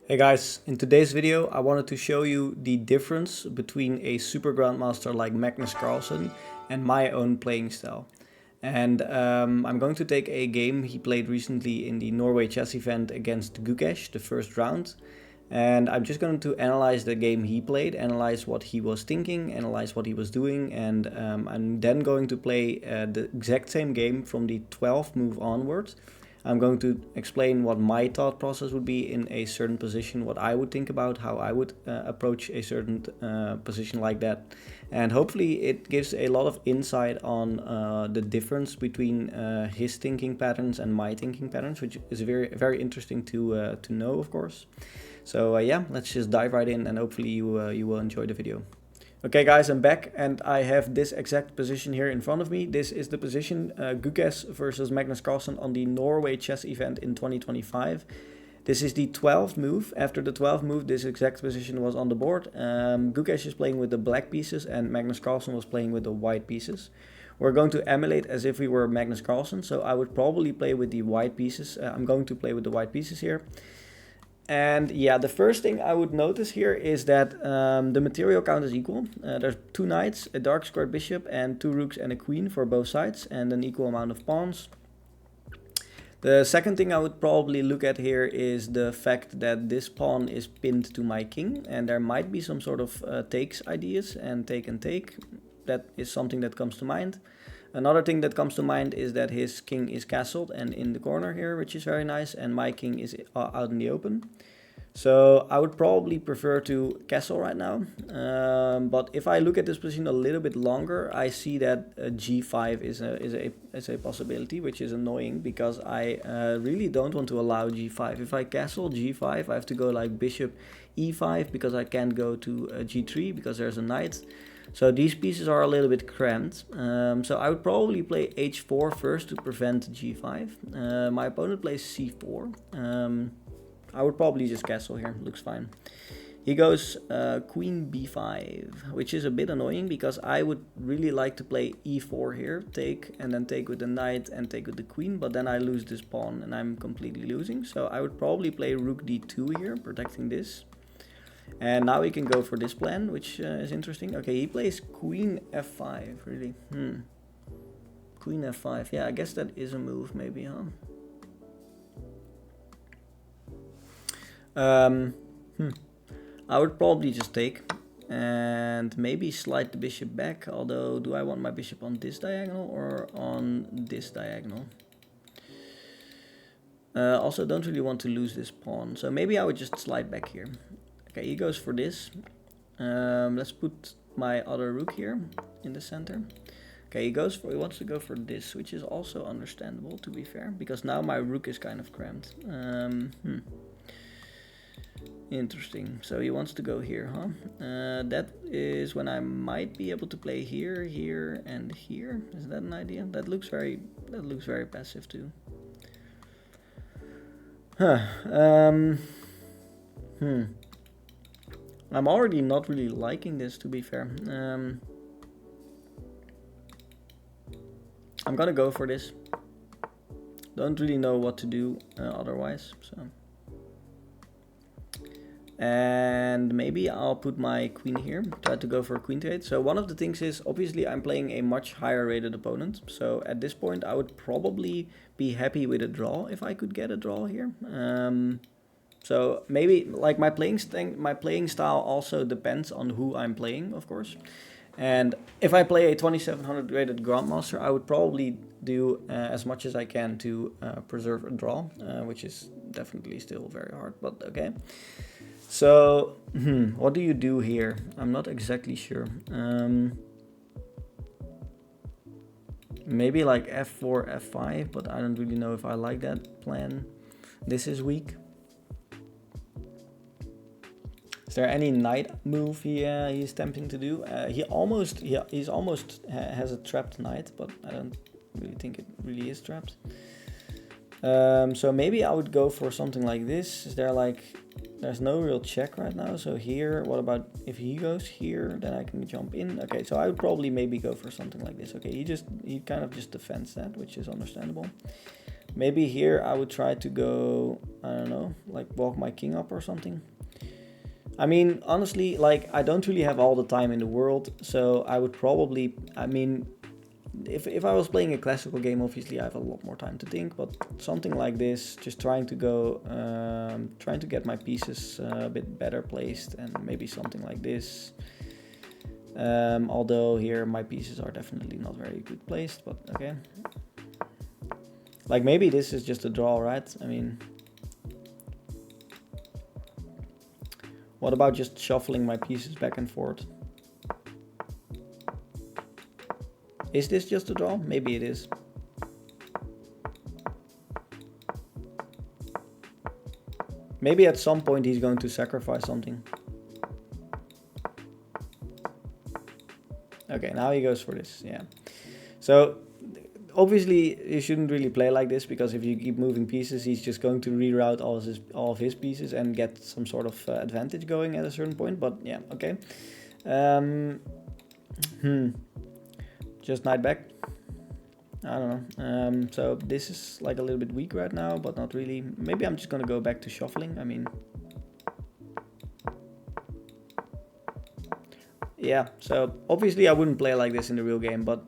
Hey guys, in today's video I wanted to show you the difference between a super grandmaster like Magnus Carlsen and my own playing style. And I'm going to take a game he played recently in the Norway chess event against Gouda, the first round. And I'm just going to analyze the game he played, analyze what he was thinking, analyze what he was doing, and I'm then going to play the exact same game from the 12th move onwards. I'm going to explain what my thought process would be in a certain position, what I would think about, how I would approach a certain position like that. And hopefully it gives a lot of insight on the difference between his thinking patterns and my thinking patterns, which is very interesting to know, of course. So yeah, let's just dive right in and hopefully you will enjoy the video. Okay guys, I'm back and I have this exact position here in front of me. This is the position Gukes versus Magnus Carlsen on the Norway chess event in 2025. This is the 12th move. After the 12th move, this exact position was on the board. Gukes is playing with the black pieces and Magnus Carlsen was playing with the white pieces. We're going to emulate as if we were Magnus Carlsen, so I would probably play with the white pieces. I'm going to play with the white pieces here. And yeah, the first thing I would notice here is that the material count is equal. There's 2 knights, a dark squared bishop, and 2 rooks and a queen for both sides, and an equal amount of pawns. The second thing I would probably look at here is the fact that this pawn is pinned to my king, and there might be some sort of takes ideas, and take. That is something that comes to mind. Another thing that comes to mind is that his king is castled and in the corner here, which is very nice, and my king is out in the open. So I would probably prefer to castle right now, but if I look at this position a little bit longer, I see that g5 is a possibility, which is annoying because I really don't want to allow g5. If I castle g5, I have to go like bishop e5 because I can't go to g3 because there's a knight. So these pieces are a little bit cramped. So I would probably play h4 first to prevent g5. My opponent plays c4. I would probably just castle here, looks fine. He goes queen b5, which is a bit annoying because I would really like to play e4 here, take, and then take with the knight and take with the queen, but then I lose this pawn and I'm completely losing. So I would probably play rook d2 here, protecting this. And now we can go for this plan, which is interesting. Okay, he plays queen f5, really. Queen f5, yeah, I guess that is a move maybe, huh? I would probably just take and maybe slide the bishop back, although do I want my bishop on this diagonal or on this diagonal? Also don't really want to lose this pawn, so maybe I would just slide back here. Okay, he goes for this. Let's put my other rook here in the center. Okay, he wants to go for this, which is also understandable, to be fair, because now my rook is kind of cramped. Interesting. So he wants to go here, huh? That is when I might be able to play here, here, and here. Is that an idea? That looks very passive too. I'm already not really liking this, to be fair. I'm gonna go for this. Don't really know what to do otherwise, so. And maybe I'll put my queen here, try to go for a queen to 8. So one of the things is, obviously I'm playing a much higher rated opponent. So at this point I would probably be happy with a draw if I could get a draw here. So maybe like my playing style also depends on who I'm playing, of course. And if I play a 2700 rated grandmaster, I would probably do as much as I can to preserve a draw, which is definitely still very hard, but okay. So what do you do here? I'm not exactly sure. Maybe like f4, f5, but I don't really know if I like that plan. This is weak. Is there any knight move he's tempting to do? He almost has a trapped knight, but I don't really think it really is trapped. So maybe I would go for something like this. Is there like, there's no real check right now. So here, what about if he goes here, then I can jump in. Okay, so I would probably maybe go for something like this. Okay, he kind of just defends that, which is understandable. Maybe here I would try to go, I don't know, like walk my king up or something. I mean, honestly, like, I don't really have all the time in the world, so I would probably, I mean, if I was playing a classical game, obviously I have a lot more time to think, but something like this, just trying to go, trying to get my pieces a bit better placed, and maybe something like this. Although here my pieces are definitely not very good placed, but okay. Like, maybe this is just a draw, right? I mean, what about just shuffling my pieces back and forth? Is this just a draw? Maybe it is. Maybe at some point he's going to sacrifice something. Okay, now he goes for this, yeah. So, obviously you shouldn't really play like this, because if you keep moving pieces, he's just going to reroute all of his pieces and get some sort of advantage going at a certain point, but yeah, okay. Just knight back. I don't know. So this is like a little bit weak right now, but not really. Maybe I'm just gonna go back to shuffling. I mean, yeah, so obviously I wouldn't play like this in the real game, but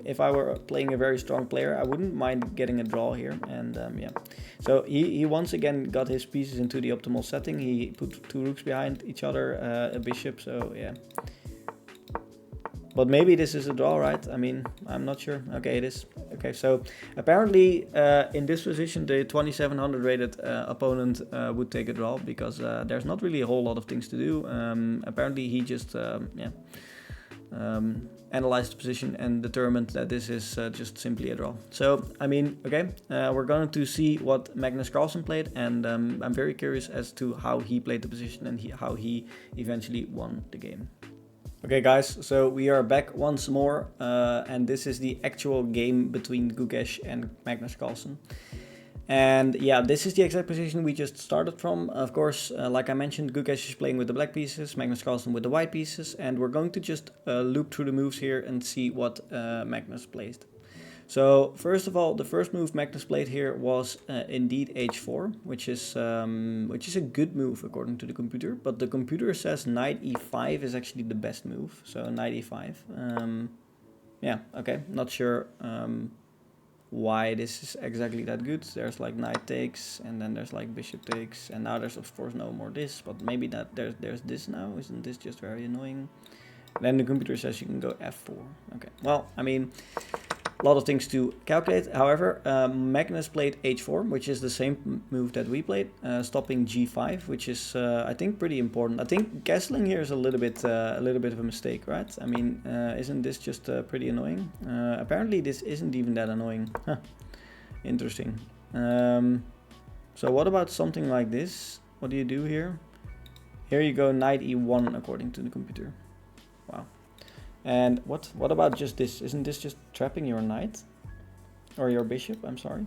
if I were playing a very strong player, I wouldn't mind getting a draw here. And yeah, so he once again got his pieces into the optimal setting. He put two rooks behind each other, a bishop, so yeah. But maybe this is a draw, right? I mean, I'm not sure. Okay, it is. Okay, so apparently in this position, the 2700 rated opponent would take a draw, because there's not really a whole lot of things to do. Apparently he just analyzed the position and determined that this is just simply a draw. So, I mean, okay, we're going to see what Magnus Carlsen played, and I'm very curious as to how he played the position and how he eventually won the game. Okay guys, so we are back once more, and this is the actual game between Gukesh and Magnus Carlsen. And yeah, this is the exact position we just started from. Of course, like I mentioned, Gukesh is playing with the black pieces, Magnus Carlsen with the white pieces, and we're going to just loop through the moves here and see what Magnus placed. So first of all, the first move Magnus played here was indeed h4, which is a good move according to the computer. But the computer says knight e5 is actually the best move. So knight e5. Yeah, okay, not sure why this is exactly that good. There's like knight takes, and then there's like bishop takes, and now there's of course no more this. But maybe that there's this now. Isn't this just very annoying? Then the computer says you can go f4. Okay, well, I mean, a lot of things to calculate. However, Magnus played h4, which is the same move that we played, stopping g5, which is I think pretty important. I think castling here is a little bit of a mistake, right? I mean, isn't this just pretty annoying? Apparently, this isn't even that annoying. Huh. Interesting. So what about something like this? What do you do here? Here you go knight e1 according to the computer. Wow. And what about just this? Isn't this just trapping your knight? Or your bishop, I'm sorry.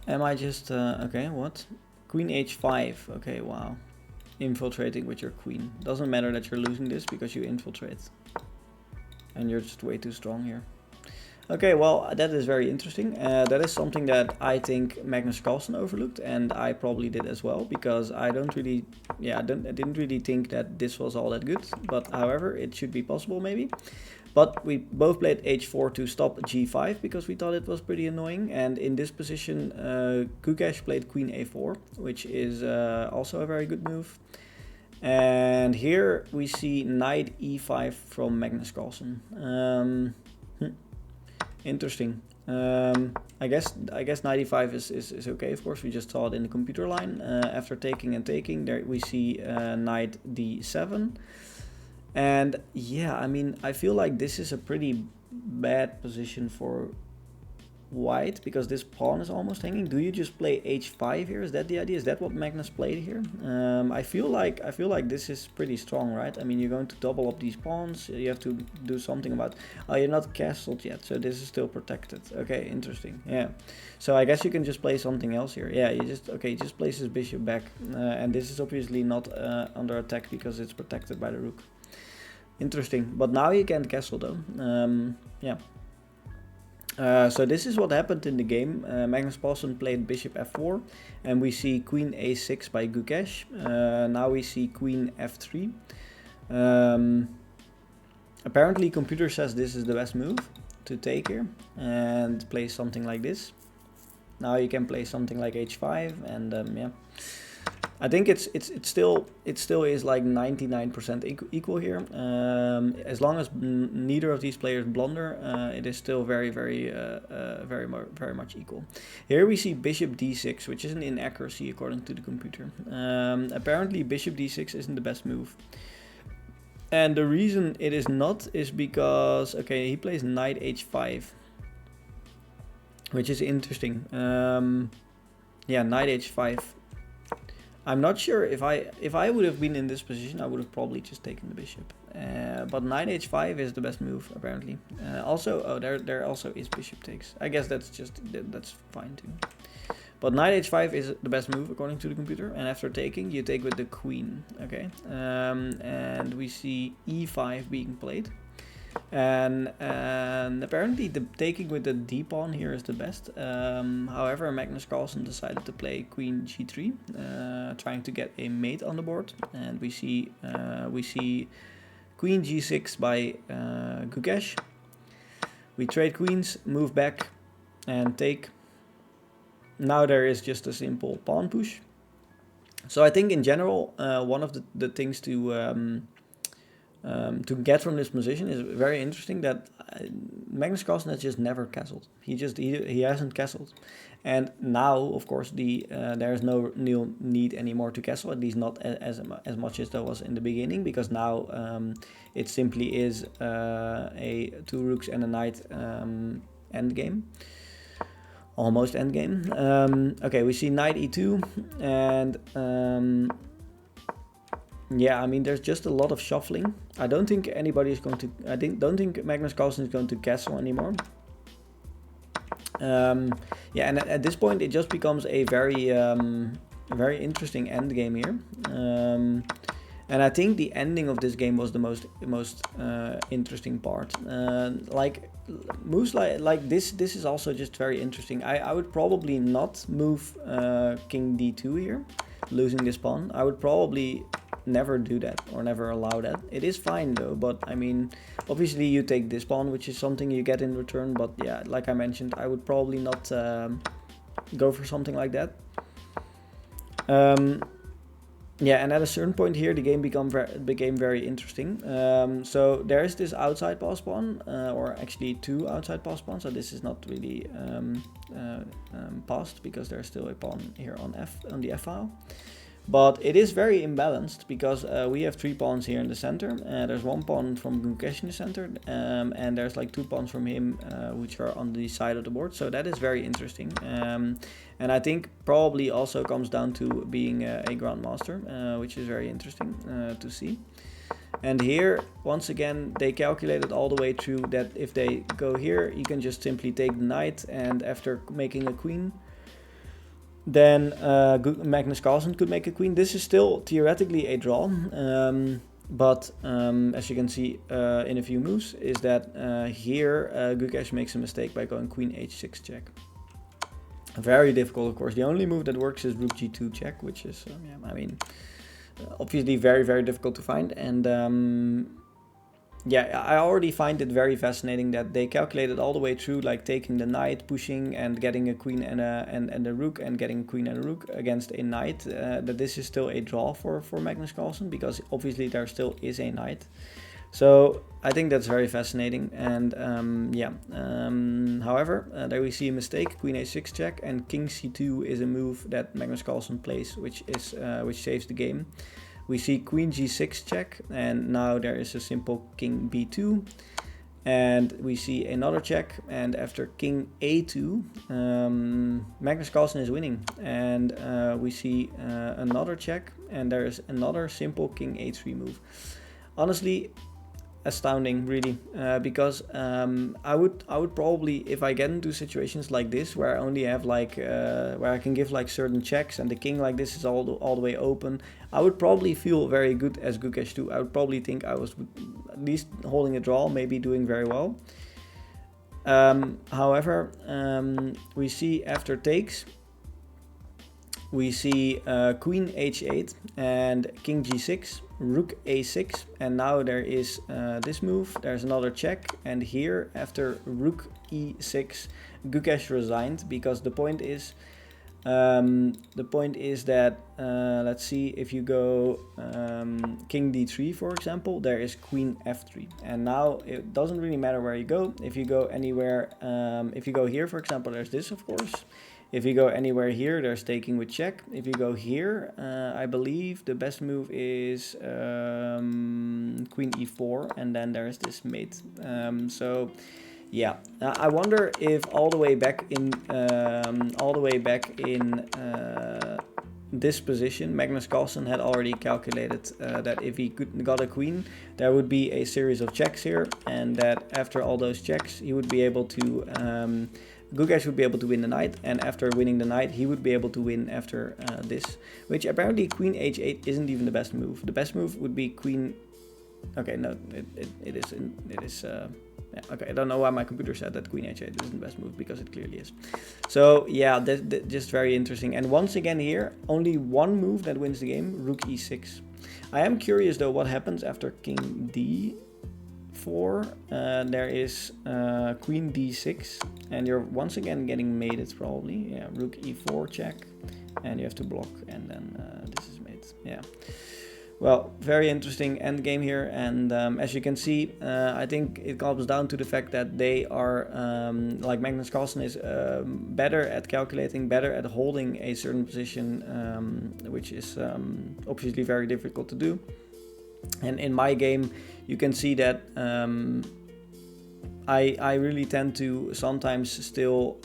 Am I just, okay, what? Queen h5, okay, wow. Infiltrating with your queen. Doesn't matter that you're losing this because you infiltrate. And you're just way too strong here. Okay, well, that is very interesting. That is something that I think Magnus Carlsen overlooked, and I probably did as well, because I don't really, yeah, I didn't really think that this was all that good. But however, it should be possible maybe. But we both played h4 to stop g5 because we thought it was pretty annoying. And in this position, Gukesh played queen a4, which is also a very good move. And here we see knight e5 from Magnus Carlsen. Interesting. I guess knight e5 is okay. Of course, we just saw it in the computer line. After taking and taking, there we see knight d7. And yeah, I mean, I feel like this is a pretty bad position for white, because this pawn is almost hanging. Do you just play h5 here? Is that the idea? Is that what Magnus played here? I feel like this is pretty strong, right? I mean, you're going to double up these pawns. You have to do something about. Oh, you're not castled yet, so this is still protected. Okay, interesting. Yeah. So I guess you can just play something else here. Yeah, you just place his bishop back, and this is obviously not under attack because it's protected by the rook. Interesting. But now you can't castle though. Yeah. So this is what happened in the game. Magnus Carlsen played bishop f4, and we see queen a6 by Gukesh. Now we see queen f3. Apparently computer says this is the best move to take here, and play something like this. Now you can play something like h5, and yeah, I think it still is like 99% equal here. As long as neither of these players blunder, it is still very much equal. Here we see bishop d6, which is an inaccuracy according to the computer. Apparently bishop d6 isn't the best move. And the reason it is not is because, okay, he plays knight h5, which is interesting. Yeah, knight h5. I'm not sure if I would have been in this position, I would have probably just taken the bishop. But knight h5 is the best move apparently. Also, oh, there also is bishop takes. I guess that's fine too. But knight h5 is the best move according to the computer. And after taking, you take with the queen. Okay, and we see e5 being played. And apparently the taking with the d pawn here is the best. However, Magnus Carlsen decided to play queen g3, trying to get a mate on the board. And we see queen g6 by Gukesh. We trade queens, move back, and take. Now there is just a simple pawn push. So I think in general, one of the things to get from this position is very interesting that Magnus Carlsen has just never castled. He hasn't castled, and now of course there is no need anymore to castle, at least not as much as there was in the beginning, because now it simply is a 2 rooks and a knight endgame. Almost endgame. Okay, we see knight e2, and yeah, I mean, there's just a lot of shuffling. I don't think anybody is going to. Don't think Magnus Carlsen is going to castle anymore. Yeah, and at this point, it just becomes a very interesting end game here. And I think the ending of this game was the most interesting part. Like moves like this. This is also just very interesting. I would probably not move king d2 here, losing this pawn. I would probably never do that or never allow that. It is fine though, but I mean, obviously you take this pawn, which is something you get in return, but yeah, like I mentioned, I would probably not go for something like that. Yeah, and at a certain point here, the game became very interesting. So there is this outside pass pawn, or actually 2 outside pass pawns. So this is not really passed, because there's still a pawn here on the f file. But it is very imbalanced, because we have 3 pawns here in the center. There's 1 pawn from Gukesh in the center, and there's like 2 pawns from him, which are on the side of the board. So that is very interesting. And I think probably also comes down to being a grandmaster, which is very interesting to see. And here, once again, they calculated all the way through that if they go here, you can just simply take the knight, and after making a queen, then Magnus Carlsen could make a queen. This is still theoretically a draw, but as you can see in a few moves, is that here Gukesh makes a mistake by going queen h6 check. Very difficult, of course. The only move that works is rook g2 check, which is, yeah, I mean, obviously very difficult to find. And yeah, I already find it very fascinating that they calculated all the way through, like taking the knight, pushing, and getting a queen and a rook, and getting a queen and a rook against a knight. That this is still a draw for Magnus Carlsen, because obviously there still is a knight. So I think that's very fascinating. And yeah, however, there we see a mistake, queen a6 check, and king c2 is a move that Magnus Carlsen plays, which saves the game. We see queen g6 check, and now there is a simple king b2, and we see another check, and after king a2, Magnus Carlsen is winning, and we see another check, and there is another simple king a3 move. Honestly, astounding, really, because I would probably, if I get into situations like this where I only have like where I can give like certain checks, and the king like this is all the way open, I would probably feel very good as Gukesh too. I would probably think I was at least holding a draw, maybe doing very well. However, we see after takes, we see queen h8 and king g6, rook a6, and now there is this move, there's another check, and here after rook e6, Gukesh resigned, because the point is that, let's see, if you go king d3, for example, there is queen f3, and now it doesn't really matter where you go. If you go anywhere, if you go here, for example, there's this, of course. If you go anywhere here, there's taking with check. If you go here, I believe the best move is queen e4, and then there's this mate. So yeah, I wonder if all the way back in this position, Magnus Carlsen had already calculated that if he got a queen, there would be a series of checks here, and that after all those checks, he would be able to Gukesh would be able to win the knight, and after winning the knight, he would be able to win after this, which apparently queen h8 isn't even the best move. The best move would be queen. Okay, no, it is. Yeah, okay, I don't know why my computer said that queen h8 isn't the best move, because it clearly is. So yeah, that just very interesting. And once again here, only one move that wins the game, rook e6. I am curious though what happens after king d4. There is queen d6, and you're once again getting mated probably. Yeah, rook e4 check, and you have to block, and then this is mate. Yeah. Well, very interesting endgame here, and as you can see, I think it comes down to the fact that they are, like Magnus Carlsen is better at calculating, better at holding a certain position, which is obviously very difficult to do. And in my game, you can see that I really tend to sometimes still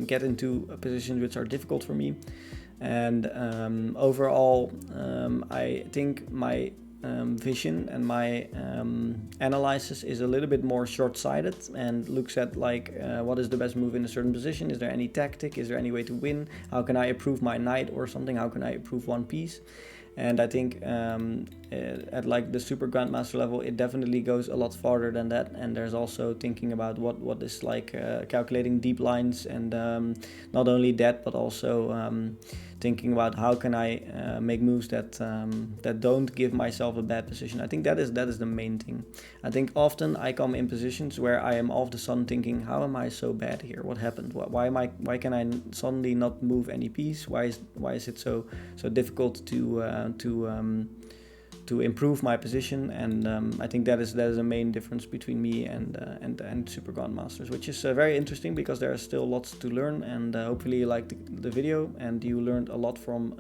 get into positions which are difficult for me. And overall, I think my vision and my analysis is a little bit more short-sighted and looks at like what is the best move in a certain position. Is there any tactic? Is there any way to win? How can I improve my knight or something? How can I improve one piece? And I think at like the super grandmaster level, it definitely goes a lot farther than that. And there's also thinking about what is like calculating deep lines, and not only that, but also thinking about how can I make moves that that don't give myself a bad position. I think that is the main thing. I think often I come in positions where I am all of a sudden thinking, how am I so bad here? What happened? Why can I suddenly not move any piece? Why is it so difficult to improve my position? And I think that is a main difference between me and super grandmasters, which is very interesting, because there are still lots to learn. And hopefully you liked the video and you learned a lot from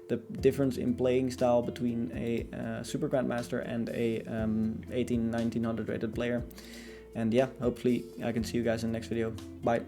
the difference in playing style between a super grandmaster and a 1900 rated player. And yeah, hopefully I can see you guys in the next video. Bye.